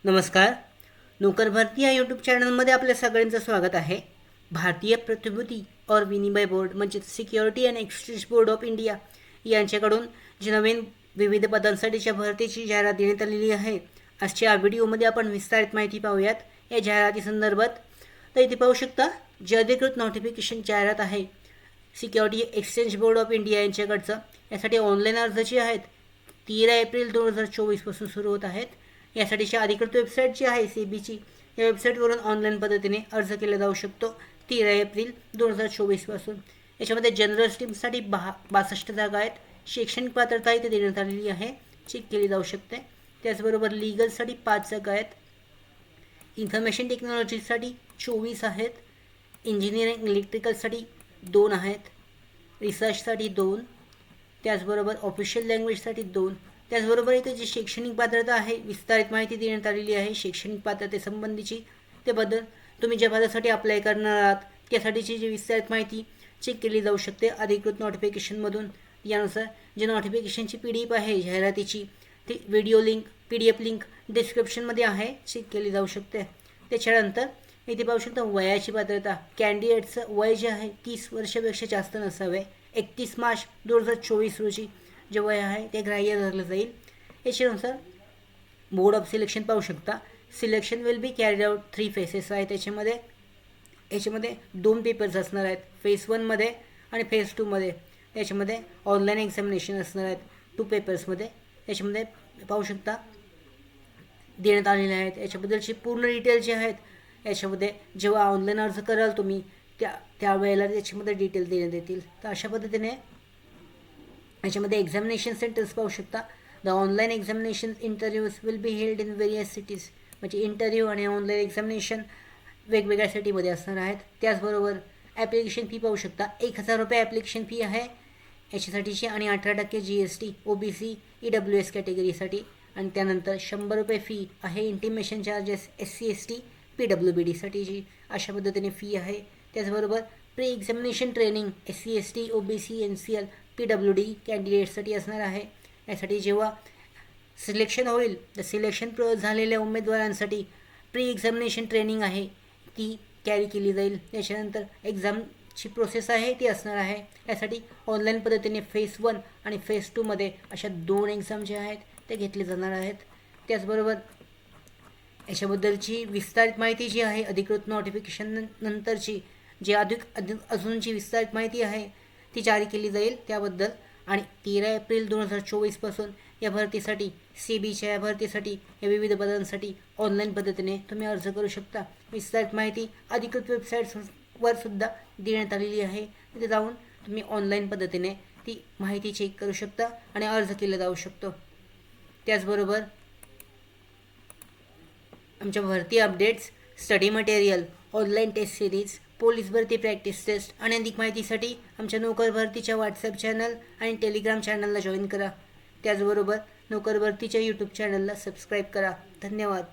नमस्कार. नोकर भरती या यूट्यूब चॅनलमध्ये आपल्या सगळ्यांचं स्वागत आहे. भारतीय प्रतिभूती और विनिमय बोर्ड म्हणजेच security and exchange Board of India यांच्याकडून जी नवीन विविध पदांसाठीच्या भरतीची जाहिरात देण्यात आलेली आहे. आजच्या व्हिडिओमध्ये आपण विस्तारित माहिती पाहूयात या जाहिराती संदर्भात. तर इथे पाहू शकता जे अधिकृत नोटिफिकेशन जाहिरात आहे Securities Exchange Board of India यांच्याकडचं. यासाठी ऑनलाईन अर्ज जे आहेत 13 एप्रिल 2024 पासून सुरू होत आहेत. यासाठीची अधिकृत वेबसाईट जी आहे सीबीची, या वेबसाईटवरून ऑनलाईन पद्धतीने अर्ज केला जाऊ शकतो 13 एप्रिल 2024 पासून. याच्यामध्ये जनरल स्ट्रीमसाठी 62 जागा आहेत. शैक्षणिक पात्रता इथे देण्यात आलेली आहे, चेक केली जाऊ शकते. त्याचबरोबर लीगलसाठी 5 जागा आहेत. इन्फॉर्मेशन टेक्नॉलॉजीसाठी 24 आहेत. इंजिनिअरिंग इलेक्ट्रिकलसाठी 2 आहेत. रिसर्चसाठी 2. त्याचबरोबर ऑफिशियल लँग्वेजसाठी 2. त्याचबरोबर इथे जी शैक्षणिक पात्रता आहे विस्तारित माहिती देण्यात आलेली आहे शैक्षणिक पात्रतेसंबंधीची. त्याबद्दल तुम्ही ज्या पदासाठी अप्लाय करणार आहात त्यासाठीची जी विस्तारित माहिती चेक केली जाऊ शकते अधिकृत नोटिफिकेशनमधून. यानुसार जे नोटिफिकेशनची PDF आहे जाहिरातीची ती व्हिडिओ लिंक PDF लिंक डिस्क्रिप्शनमध्ये आहे, चेक केली जाऊ शकते. त्याच्यानंतर इथे पाहू शकता वयाची पात्रता. कॅन्डिडेटचं वय जे आहे 30 वर्षापेक्षा जास्त नसावे. 31 मार्च 2024 रोजी जे वय आहे ते ग्राह्य धरलं जाईल. याच्यानुसार बोर्ड ऑफ सिलेक्शन पाहू शकता. Selection will be carried out 3 faces आहे. याच्यामध्ये 2 पेपर्स असणार आहेत, फेज 1मध्ये आणि फेज 2मध्ये. याच्यामध्ये ऑनलाईन एक्झामिनेशन असणार आहेत 2 पेपर्समध्ये. याच्यामध्ये पाहू शकता देण्यात आलेले आहेत. याच्याबद्दलची पूर्ण डिटेल जे आहेत याच्यामध्ये जेव्हा ऑनलाईन अर्ज कराल तुम्ही त्यावेळेला त्याच्यामध्ये डिटेल देण्यात येतील. तर अशा पद्धतीने याच्यामध्ये एक्झामिनेशन सेंटर्स पाहू शकता. The online examination interviews will be held in various cities. म्हणजे इंटरव्ह्यू आणि ऑनलाईन एक्झामिनेशन वेगवेगळ्या सिटीमध्ये असणार आहेत. त्याचबरोबर ॲप्लिकेशन फी पाहू शकता. 1000 रुपये ॲप्लिकेशन फी आहे याच्यासाठीची आणि 18% GST OBC EWS कॅटेगरीसाठी. आणि त्यानंतर 100 रुपये फी आहे इंटिमेशन चार्जेस SC ST PWBDसाठीची. अशा पद्धतीने फी आहे. त्याचबरोबर pre examination training SC ST OBC NCL PWD कॅन्डिडेटसाठी असणार आहे. यासाठी जेव्हा सिलेक्शन होईल तर सिलेक्शन झालेल्या उमेदवारांसाठी प्री एक्झामिनेशन ट्रेनिंग आहे ती कॅरी केली जाईल. त्याच्यानंतर एक्झामची प्रोसेस आहे ती असणार आहे. यासाठी ऑनलाईन पद्धतीने फेज 1 आणि फेज 2मध्ये अशा 2 एक्झाम जे आहेत ते घेतले जाणार आहेत. त्याचबरोबर याच्याबद्दलची विस्तारित माहिती जी आहे अधिकृत नोटिफिकेशन नंतरची जी अजूनची विस्तारित माहिती आहे ती जारी केली जाईल त्याबद्दल. आणि 13 एप्रिल 2024 पासून या भरतीसाठी CBच्या या भरतीसाठी या विविध पदांसाठी ऑनलाईन पद्धतीने तुम्ही अर्ज करू शकता. विस्तारित माहिती अधिकृत वेबसाईट्सवर सुद्धा देण्यात आलेली आहे. तिथे जाऊन तुम्ही ऑनलाईन पद्धतीने ती माहिती चेक करू शकता आणि अर्ज केला जाऊ शकतो. त्याचबरोबर आमच्या भरती updates, study material, online test series, police भरती प्रॅक्टिस टेस्ट आणि अधिक माहितीसाठी आमच्या नोकर भरतीच्या व्हॉट्सॲप चॅनल आणि टेलिग्राम चॅनलला जॉईन करा. त्याचबरोबर नोकर भरतीच्या यूट्यूब चॅनलला सबस्क्राईब करा. धन्यवाद.